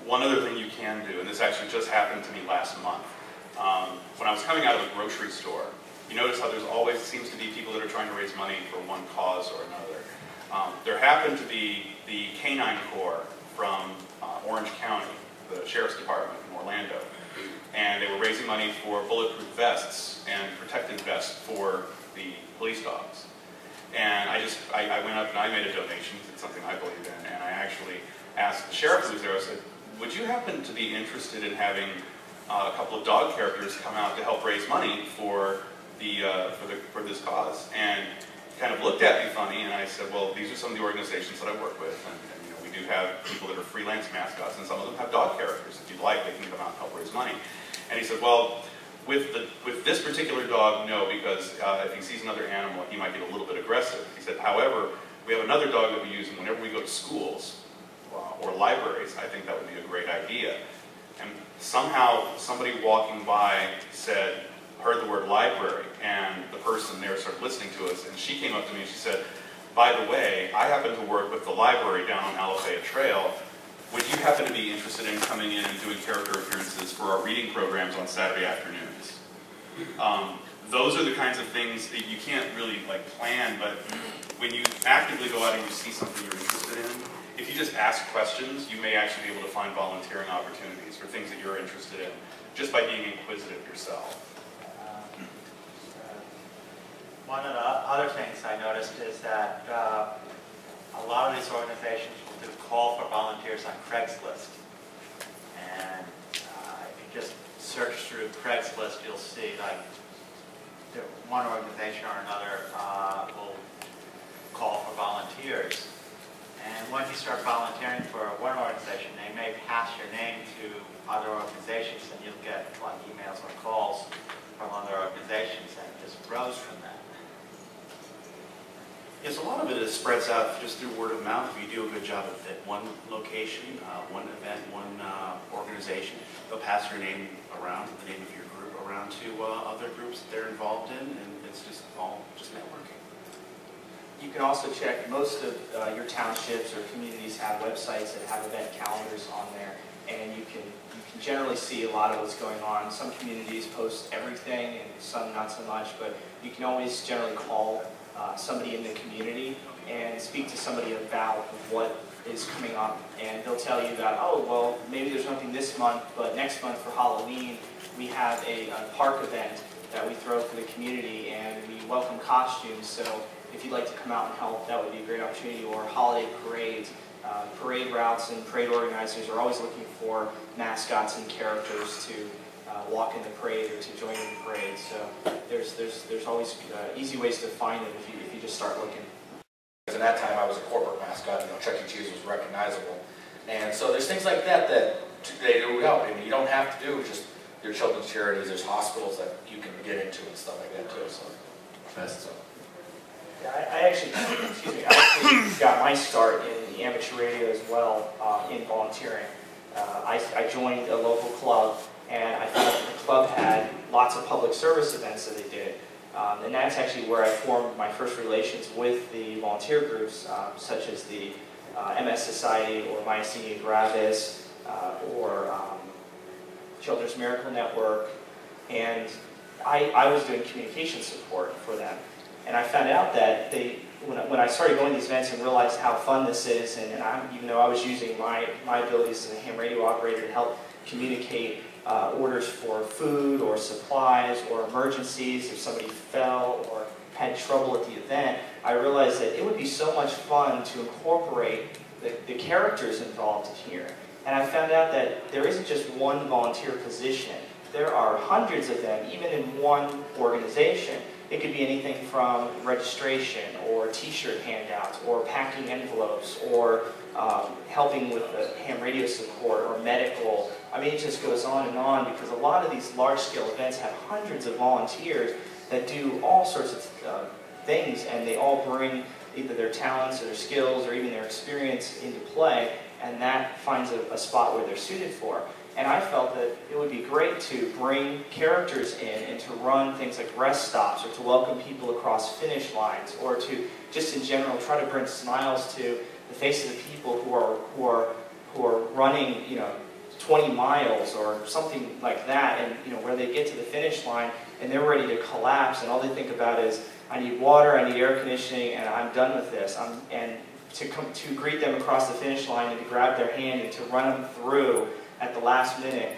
one other thing you can do, and this actually just happened to me last month. When I was coming out of a grocery store, you notice how there's always seems to be people that are trying to raise money for one cause or another. There happened to be the Canine Corps from Orange County, the Sheriff's Department in Orlando, and they were raising money for bulletproof vests and protective vests for the police dogs. And I went up and I made a donation. It's something I believe in, and I actually asked the sheriff who was there, I said, would you happen to be interested in having a couple of dog characters come out to help raise money for this cause? And he kind of looked at me funny, and I said, well, these are some of the organizations that I work with, and you know, we do have people that are freelance mascots, and some of them have dog characters. If you'd like, they can come out and help raise money. And he said, well, with this particular dog, no, because if he sees another animal, he might get a little bit aggressive. He said, however, we have another dog that we use, and whenever we go to schools or libraries, I think that would be a great idea. And somehow, somebody walking by heard the word library, and the person there started listening to us, and she came up to me and she said, by the way, I happen to work with the library down on Alafaya Trail. Would you happen to be interested in coming in and doing character appearances for our reading programs on Saturday afternoons? Those are the kinds of things that you can't really plan, but when you actively go out and you see something you're interested in, if you just ask questions, you may actually be able to find volunteering opportunities for things that you're interested in, just by being inquisitive yourself. One of the other things I noticed is that a lot of these organizations will do call for volunteers on Craigslist. And if you just search through Craigslist, you'll see one organization or another will call for volunteers. And once you start volunteering for one organization, they may pass your name to other organizations, and you'll get a lot of emails or calls from other organizations, and it just grows from that. Yes, a lot of it spreads out just through word of mouth. If you do a good job at one location, one event, one organization, they'll pass your name around, the name of your group around to other groups that they're involved in, and it's just all just networking. You can also check, most of your townships or communities have websites that have event calendars on there, and you can generally see a lot of what's going on. Some communities post everything, and some not so much, but you can always generally call somebody in the community and speak to somebody about what is coming up, and they'll tell you that, oh, well, maybe there's nothing this month, but next month for Halloween, we have a park event that we throw for the community, and we welcome costumes, so if you'd like to come out and help, that would be a great opportunity. Or holiday parades. Parade routes and parade organizers are always looking for mascots and characters to walk in the parade or to join in the parade. So there's always easy ways to find them if you just start looking. In that time, I was a corporate mascot. You know, Chuck E. Cheese was recognizable, and so there's things like that they do help. I mean, you don't have to do just your children's charities. There's hospitals that you can get into and stuff like that too. So that's so. Yeah, I actually got my start in the amateur radio as well in volunteering. I joined a local club, and I found that the club had lots of public service events that they did. And that's actually where I formed my first relations with the volunteer groups, such as the MS Society or Myasthenia Gravis or Children's Miracle Network. And I was doing communication support for them. And I found out that when I started going to these events and realized how fun this is, and even though I was using my abilities as a ham radio operator to help communicate orders for food or supplies or emergencies if somebody fell or had trouble at the event, I realized that it would be so much fun to incorporate the characters involved here. And I found out that there isn't just one volunteer position. There are hundreds of them, even in one organization. It could be anything from registration or t-shirt handouts or packing envelopes or helping with the ham radio support or medical. I mean, it just goes on because a lot of these large-scale events have hundreds of volunteers that do all sorts of things, and they all bring either their talents or their skills or even their experience into play, and that finds a spot where they're suited for. And I felt that it would be great to bring characters in and to run things like rest stops or to welcome people across finish lines or to just in general try to bring smiles to the face of the people who are running, 20 miles or something like that, and where they get to the finish line and they're ready to collapse, and all they think about is, I need water, I need air conditioning, and I'm done with this. And to greet them across the finish line and to grab their hand and to run them through at the last minute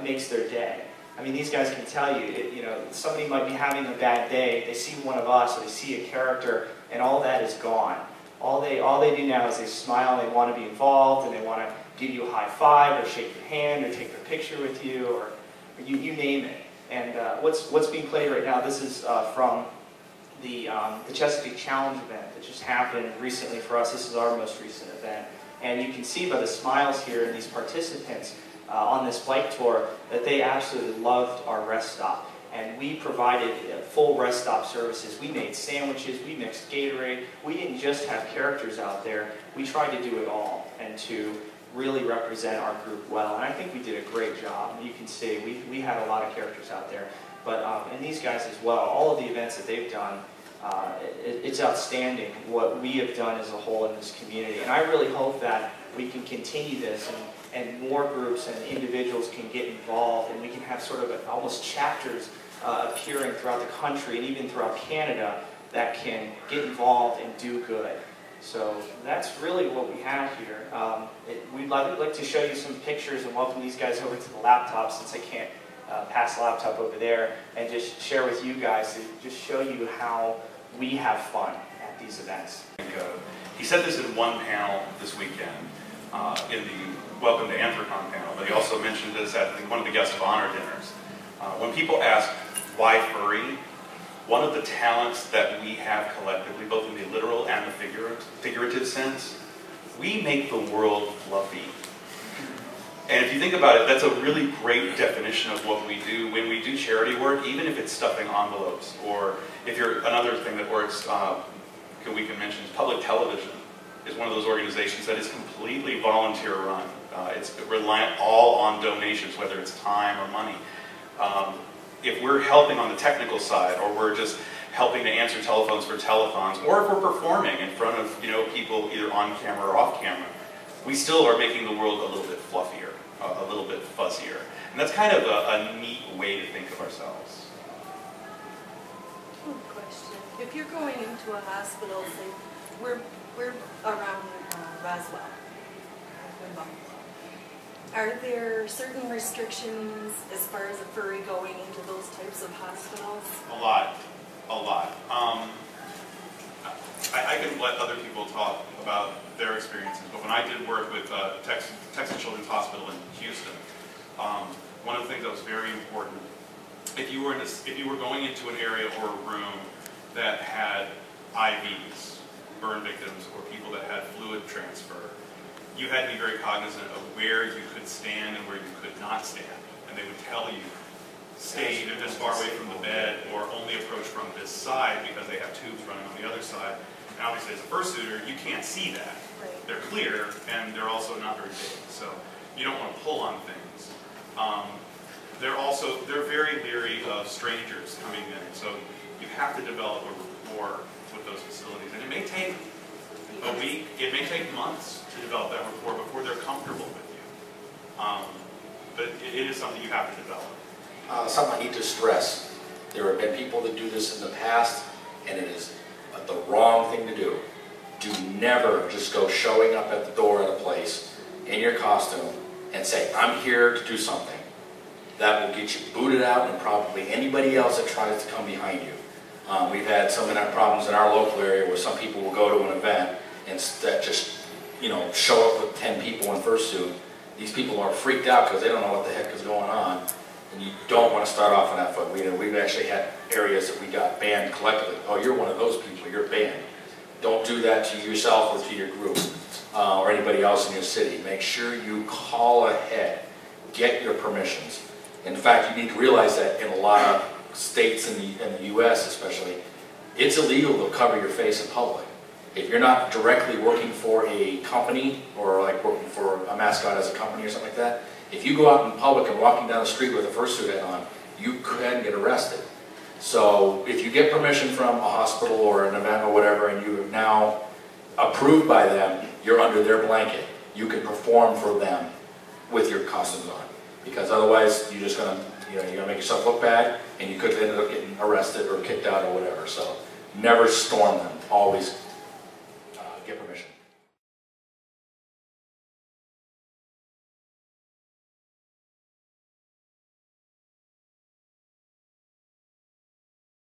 makes their day. I mean, these guys can tell you, somebody might be having a bad day, they see one of us or they see a character, and all that is gone. All they do now is they smile, and they want to be involved, and they want to give you a high five or shake your hand or take a picture with you, or you name it. And what's being played right now, this is from the Chesapeake Challenge event that just happened recently for us. This is our most recent event. And you can see by the smiles here and these participants on this bike tour that they absolutely loved our rest stop. And we provided full rest stop services. We made sandwiches, we mixed Gatorade. We didn't just have characters out there. We tried to do it all and to really represent our group well. And I think we did a great job. You can see we had a lot of characters out there. But and these guys as well, all of the events that they've done, it's outstanding what we have done as a whole in this community. And I really hope that we can continue this and more groups and individuals can get involved, and we can have sort of almost chapters appearing throughout the country and even throughout Canada that can get involved and do good. So that's really what we have here. We'd like to show you some pictures and welcome these guys over to the laptop, since I can't pass the laptop over there, and just share with you guys to just show you how we have fun at these events. He said this in one panel this weekend, in the Welcome to Anthrocon panel, but he also mentioned this at one of the guest of honor dinners. When people ask, why furry? One of the talents that we have collectively, both in the literal and the figurative sense, we make the world fluffy. And if you think about it, that's a really great definition of what we do when we do charity work, even if it's stuffing envelopes, or if you're, another thing that Oryx we can mention is public television is one of those organizations that is completely volunteer run. It's reliant all on donations, whether it's time or money. If we're helping on the technical side, or we're just helping to answer telephones for telethons, or if we're performing in front of people either on camera or off camera, we still are making the world a little bit fluffier, a little bit fuzzier. And that's kind of a neat way to think of ourselves. Good question. If you're going into a hospital, say, we're around Roswell, are there certain restrictions as far as a furry going into those types of hospitals? A lot. I can let other people talk about their experiences, but when I did work with Texas Children's Hospital in Houston, one of the things that was very important, if you were going into an area or a room that had IVs, burn victims, or people that had fluid transfer, you had to be very cognizant of where you could stand and where you could not stand. And they would tell you, stay either this far away from the bed or only approach from this side because they have tubes running on the other side. And obviously as a fursuiter, you can't see that. Right. They're clear and they're also not very big. So you don't want to pull on things. They're very leery of strangers coming in. So you have to develop a rapport with those facilities. And it may take a week, it may take months to develop that rapport before they're comfortable with you. But it is something you have to develop. Something I need to stress. There have been people that do this in the past, and it is the wrong thing to do. Do never just go showing up at the door at a place in your costume and say, I'm here to do something. That will get you booted out, and probably anybody else that tries to come behind you. We've had some of that problems in our local area where some people will go to an event and just, show up with 10 people in fursuit. These people are freaked out because they don't know what the heck is going on. And you don't want to start off on that foot. We've actually had areas that we got banned collectively. Oh, you're one of those people, you're banned. Don't do that to yourself or to your group or anybody else in your city. Make sure you call ahead. Get your permissions. In fact, you need to realize that in a lot of states in the U.S. especially, it's illegal to cover your face in public. If you're not directly working for a company or like working for a mascot as a company or something like that, if you go out in public and walking down the street with a fursuit on, you can get arrested. So if you get permission from a hospital or an event or whatever, and you are now approved by them, you're under their blanket. You can perform for them. with your costumes on. Because otherwise, you're just gonna, you're gonna make yourself look bad, and you could end up getting arrested or kicked out or whatever. So never storm them. Always get permission.